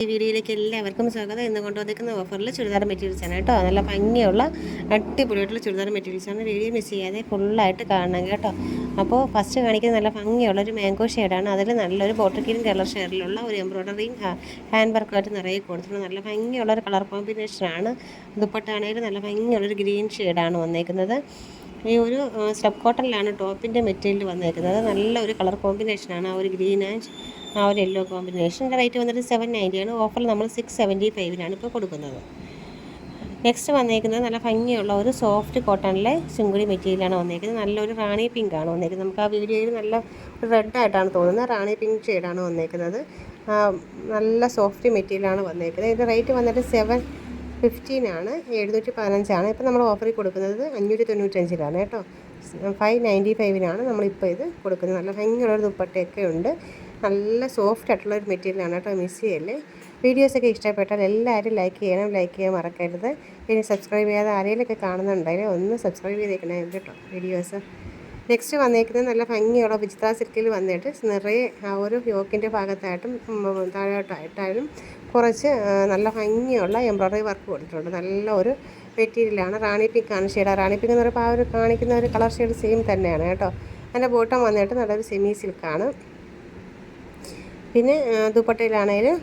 ഈ വീഡിയോയിലേക്ക് എല്ലാവർക്കും സ്വാഗതം. ഇന്ന് കൊണ്ടുവന്നിരിക്കുന്ന ഓഫറിൽ ചുരിദാർ മെറ്റീരിയൽസാണ് കേട്ടോ. നല്ല ഭംഗിയുള്ള അടിപൊളിയായിട്ടുള്ള ചുരിദാർ മെറ്റീരിയൽസാണ്. വീഡിയോ മിസ് ചെയ്യാതെ ഫുള്ളായിട്ട് കാണണം കേട്ടോ. അപ്പോൾ ഫസ്റ്റ് കാണിക്കുന്നത് നല്ല ഭംഗിയുള്ള ഒരു മാംഗോ ഷെയ്ഡാണ്. അതിൽ നല്ലൊരു ബോട്ടിൽ ഗ്രീൻ കളർ ഷെയ്ഡിലുള്ള ഒരു എംബ്രോയ്ഡറിയും ഹാൻഡ് വർക്കായിട്ട് നിറയെ കൊടുത്തിട്ടുണ്ട്. നല്ല ഭംഗിയുള്ള ഒരു കളർ കോമ്പിനേഷനാണ്. ദുപ്പട്ടയാണെങ്കിലും നല്ല ഭംഗിയുള്ളൊരു ഗ്രീൻ ഷെയ്ഡാണ് വന്നേക്കുന്നത്. ഈ ഒരു സ്റ്റഫ് കോട്ടണിലാണ് ടോപ്പിൻ്റെ മെറ്റീരിയൽ വന്നേക്കുന്നത്. നല്ലൊരു കളർ കോമ്പിനേഷനാണ്. ആ ഒരു ഗ്രീൻ ആൻഡ് ആ ഒരു യെല്ലോ കോമ്പിനേഷൻ. റേറ്റ് വന്നിട്ട് 790 ആണ്. ഓഫറിൽ നമ്മൾ 675 ഇപ്പോൾ കൊടുക്കുന്നത്. നെക്സ്റ്റ് വന്നേക്കുന്നത് നല്ല ഭംഗിയുള്ള ഒരു സോഫ്റ്റ് കോട്ടണിലെ ചുങ്കുടി മെറ്റീരിയലാണ് വന്നേക്കുന്നത്. നല്ലൊരു റാണി പിങ്ക് ആണ് വന്നേക്കുന്നത്. നമുക്ക് ആ വീഡിയോയിൽ നല്ല റെഡ് ആയിട്ടാണ് തോന്നുന്നത്. റാണി പിങ്ക് ഷെയ്ഡാണ് വന്നേക്കുന്നത്. നല്ല സോഫ്റ്റ് മെറ്റീരിയലാണ് വന്നേക്കുന്നത്. ഇതിൻ്റെ റേറ്റ് വന്നിട്ട് 715 ആണ്. 715 ഇപ്പോൾ നമ്മൾ ഓഫറിൽ കൊടുക്കുന്നത് 595 കേട്ടോ. 595 നമ്മളിപ്പോൾ ഇത് കൊടുക്കുന്നത്. നല്ല ഭംഗിയുള്ളൊരു ദുപ്പട്ടയൊക്കെ ഉണ്ട്. നല്ല സോഫ്റ്റ് ആയിട്ടുള്ളൊരു മെറ്റീരിയലാണ് കേട്ടോ. മിസ് ചെയ്യല്ലേ. വീഡിയോസൊക്കെ ഇഷ്ടപ്പെട്ടാൽ എല്ലാവരും ലൈക്ക് ചെയ്യാൻ മറക്കരുത്. ഇനി സബ്സ്ക്രൈബ് ചെയ്യാതെ ആരെങ്കിലുമൊക്കെ കാണുന്നുണ്ടെങ്കിൽ ഒന്ന് സബ്സ്ക്രൈബ് ചെയ്തേക്കണേ കേട്ടോ വീഡിയോസ്. നെക്സ്റ്റ് വന്നേക്കുന്നത് നല്ല ഭംഗിയുള്ള വിചിത്ര സിൽക്കിൽ വന്നിട്ട് നിറയെ ആ ഒരു യോക്കിൻ്റെ ഭാഗത്തായിട്ടും താഴോട്ടായിട്ടായാലും കുറച്ച് നല്ല ഭംഗിയുള്ള എംബ്രോയ്ഡറി വർക്ക് കൊടുത്തിട്ടുണ്ട്. നല്ല ഒരു മെറ്റീരിയലാണ്. റാണി പിങ്കാണ് ഷെയ്ഡ്. റാണി പിങ്ക് എന്ന് പറയുമ്പോൾ ആ ഒരു കാണിക്കുന്ന ഒരു കളർ ഷെയ്ഡ് സെയിം തന്നെയാണ് കേട്ടോ. അതിൻ്റെ ബോട്ടം വന്നിട്ട് നല്ലൊരു സെമി സിൽക്കാണ്. പിന്നെ ദുപ്പട്ടയിലാണെങ്കിലും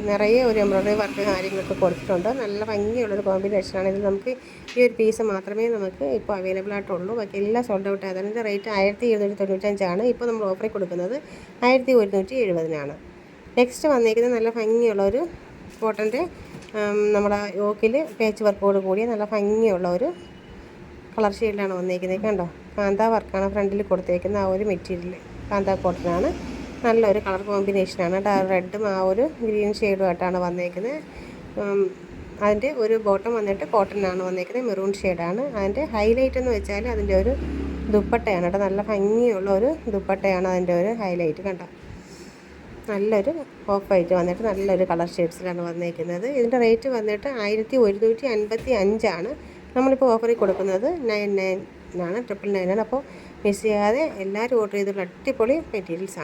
നിറയെ ഒരു എംബ്രോയ്ഡറി വർക്ക് കാര്യങ്ങളൊക്കെ കൊടുത്തിട്ടുണ്ട്. നല്ല ഭംഗിയുള്ളൊരു കോമ്പിനേഷനാണ്. ഇതിൽ നമുക്ക് ഈ ഒരു പീസ് മാത്രമേ നമുക്ക് ഇപ്പോൾ അവൈലബിൾ ആയിട്ടുള്ളൂ. ബാക്കി എല്ലാം സോൾഡ് ഔട്ട് ആയതാണ്. ഇതിൻ്റെ റേറ്റ് 1795 ഇപ്പോൾ നമ്മൾ ഓഫറിൽ കൊടുക്കുന്നത് 1170. നെക്സ്റ്റ് വന്നിരിക്കുന്നത് നല്ല ഭംഗിയുള്ള ഒരു കോട്ടൻ്റെ നമ്മുടെ യോക്കിൽ പേച്ച് വർക്കോട് കൂടിയ നല്ല ഭംഗിയുള്ള ഒരു കളർ ഷെയ്ഡിലാണ് വന്നിരിക്കുന്നത്. കണ്ടോ, കാന്ത വർക്കാണ് ഫ്രണ്ടിൽ കൊടുത്തേക്കുന്ന ആ ഒരു മെറ്റീരിയൽ. കാന്ത കോട്ടനാണ്. നല്ലൊരു കളർ കോമ്പിനേഷനാണ്. റെഡും ആ ഒരു ഗ്രീൻ ഷെയ്ഡുമായിട്ടാണ് വന്നേക്കുന്നത്. അതിൻ്റെ ഒരു ബോട്ടം വന്നിട്ട് കോട്ടനാണ് വന്നേക്കുന്നത്. മെറൂൺ ഷെയ്ഡാണ്. അതിൻ്റെ ഹൈലൈറ്റ് എന്ന് വെച്ചാൽ അതിൻ്റെ ഒരു ദുപ്പട്ടയാണ് കേട്ടോ. നല്ല ഭംഗിയുള്ള ഒരു ദുപ്പട്ടയാണ് അതിൻ്റെ ഒരു ഹൈലൈറ്റ്. കണ്ടോ, നല്ലൊരു ഓഫ് വൈറ്റ് വന്നിട്ട് നല്ലൊരു കളർ ഷെയ്ഡ്സിലാണ് വന്നേക്കുന്നത്. ഇതിൻ്റെ റേറ്റ് വന്നിട്ട് 1155 നമ്മളിപ്പോൾ ഓഫറിൽ കൊടുക്കുന്നത് 99 999. അപ്പോൾ മിസ് ചെയ്യാതെ എല്ലാവരും ഓർഡർ ചെയ്തിട്ടുള്ള അടിപൊളി മെറ്റീരിയൽസാണ്.